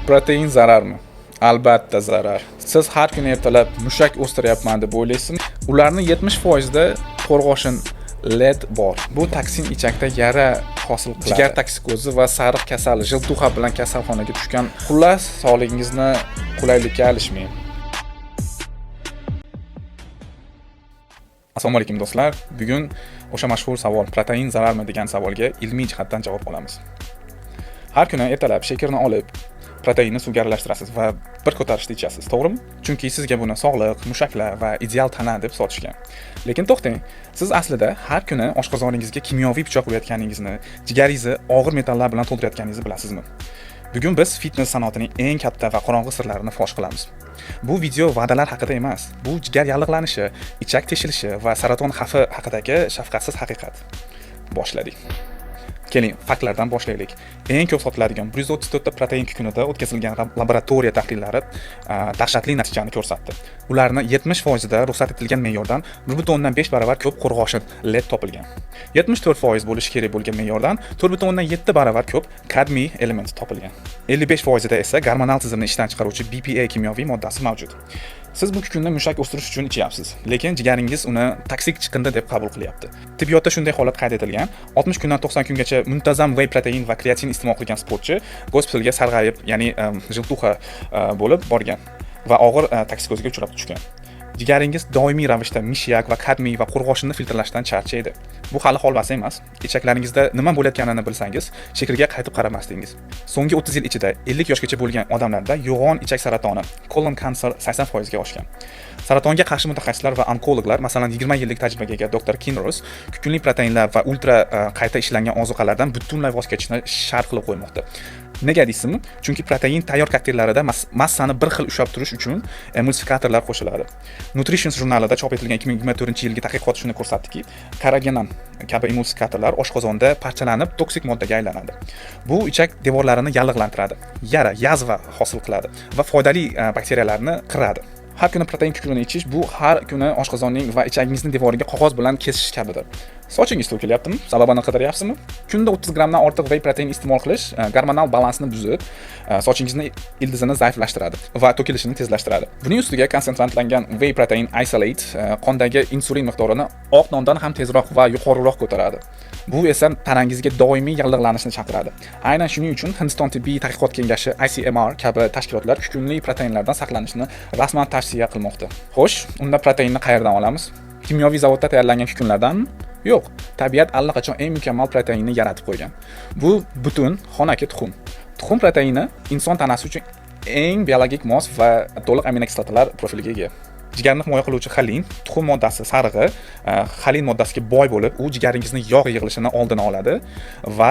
Protein zararmi? Albatta zarar. Siz har kuni ertalab mushak o'stiryapman deb o'ylaysiz. Ularning 70% da qo'rg'oshin led bor. Bu toksin ichakda yara hosil qiladi. Jigar toksikozi va sariq kasali, jiltuxa bilan kasalxonaga tushgan. Xullas, sog'lig'ingizni qulaylikka alishmang. Assalomu alaykum do'stlar. Bugun o'sha mashhur savol, protein zararmi degan savolga ilmiy jihatdan javob olamiz. Har kuni ertalab shakarni olib, proteinni suvga aralashtirasiz va bir ko'tarishda ichasiz, to'g'rimi? Chunki sizga buni sog'liq, mushaklar va ideal tana deb sotishgan. Lekin to'xtang, siz aslida har kuni oshqozoningizga kimyoviy pichoq urayotganingizni, jigaringizni og'ir metallar bilan to'ldirayotganingizni bilasizmi? Bugun biz fitness sanoatining eng katta va qorong'u sirlarini fosh qilamiz. Bu video va'dalar haqida emas, bu jigar yallig'lanishi, ichak teshilishi va saraton xavfi haqidagi shafqatsiz haqiqat. Boshladik. Keling, faktlardan boshlaylik. Eng ko'p sotiladigan 134 ta protein kukunida o'tkazilgan laboratoriya tahlillari dahshatli natijani ko'rsatdi. Ularning 70% da ruxsat etilgan me'yordan 1.5 barobar ko'p qo'rg'oshin led topilgan. 74% bo'lishi kerak bo'lgan me'yordan 4.7 barobar ko'p kadmiy element topilgan. 55% da esa gormonal tizimni ishdan chiqaruvchi BPA kimyoviy moddasi mavjud. Siz bu kukunni mushak o'stirish uchun ichyapsiz, lekin jigaringiz uni toksik chiqindi deb qabul qilyapti. Tibbiyotda shunday holat qayd etilgan. 60 kundan 90 kungacha muntazam whey protein va kreatin iste'mol qilgan sportchi gospitalga sarg'ayib, ya'ni jiltuxa bo'lib borgan va og'ir toksikozga uchrab tushgan. Jigaringiz doimiy ravishda mishiyak va kadmiy va qo'rg'oshinni filtrlashdan charchaydi. Bu hali holvasi emas. Ichaklaringizda nima bo'layotganini bilsangiz, shakarga qaytib qaramasdingiz. So'nggi 30 yil ichida 50 yoshgacha bo'lgan odamlarda yo'g'on ichak saratoni, colon cancer 80% ga oshgan. Saratonga qarshi mutaxassislar va onkologlar, masalan 20 yillik tajribaga ega Dr. Kinross, kukunli proteinlar va ultra qayta ishlangan ozuqalardan butunlay voz kechishni shart qilib qo'ymoqda. Nega deysizmi? Chunki protein tayyor kokteyllarida massani bir xil ushlab turish uchun emulsifikatorlar qo'shiladi. Nutrition jurnalida chop etilgan 2024-yilgi tadqiqot shuni ko'rsatdiki, karagenan kabi emulsifikatorlar oshqozonda parchalanib toksik moddaga aylanadi. Bu ichak devorlarini yallig'lantiradi, yara, yazva hosil qiladi va foydali bakteriyalarni qiradi. Har kuni protein kukunini ichish bu har kuni oshqozonning va ichagingizning devoriga qog'oz bilan kesish kabidir. Sochingiz to'kilyaptimi? Sababini qidiryapsizmi? Kunda 30 grammdan ortiq whey protein iste'mol qilish gormonal balansni buzib, sochingizni ildizini zaiflashtiradi va to'kilishini tezlashtiradi. Buning ustiga konsentrantlangan whey protein isolate qondagi insulin miqdorini oq nondan ham tezroq va yuqoriroq ko'taradi. Bu esa tanangizga doimiy yallig'lanishni chaqiradi. Aynan shuning uchun Hindiston tibbiy tadqiqot kengashi ICMR kabi tashkilotlar kukunli proteinlardan saqlanishni rasman tavsiya qilmoqda. Xo'sh, unda proteinni qayerdan olamiz? Kimyoviy zavodda tayyorlangan kukunlardanmi? Yo'q, tabiat allaqachon eng mukammal proteinni yaratib qo'ygan. Bu butun xonaki tuxum. Tuxum proteini inson tanasi uchun eng biologik mos va to'liq aminokislotalar profiliga ega. Jigarni himoya qiluvchi xolin, tuxum moddasi sarig'i, xolin moddasiga boy bo'lib, u jigaringizning yog' yig'ilishini oldini oladi va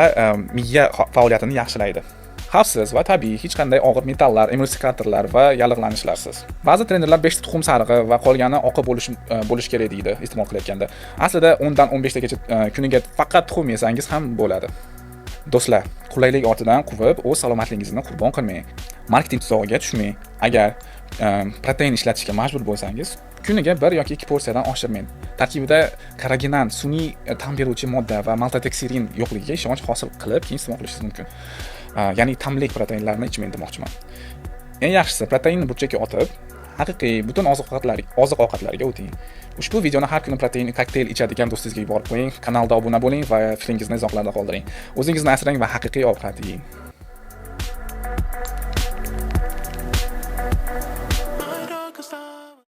miya faoliyatini yaxshilaydi. Xavfsiz va tabiiy, hech qanday og'ir metallar, emulsifikatorlar va yallig'lanishlarsiz. Ba'zi trenerlar 5 ta tuxum sarig'i va qolgani oqi bo'lish kerak deydi iste'mol qilayotganda. Aslida 10 dan 15 tagacha kuniga faqat tuxum yesangiz ham bo'ladi. Do'stlar, qulaylik ortidan quvib, o'z salomatligingizni qurbon qilmang. Marketing tuzog'iga tushmang. Agar protein ishlatishga majbur bo'lsangiz, kuniga 1 yoki 2 porsiyadan oshirmang. Tarkibida karagenan, sun'iy ta'm beruvchi modda va maltodeksirin yo'qligiga ishonch hosil qilib, keyin iste'mol qilishingiz mumkin. Ya'ni tamlik proteinlarni ichmang demoqchiman. Eng yaxshisi proteinni burchakka otib, haqiqiy butun oziq-ovqatlarga o'ting. Ushbu videoni har kuni protein kokteyl ichadigan do'stingizga yuborib qo'ying, kanalda obuna bo'ling va fikringizni izohlarda qoldiring. O'zingizni asrang va haqiqiy ovqat yeng.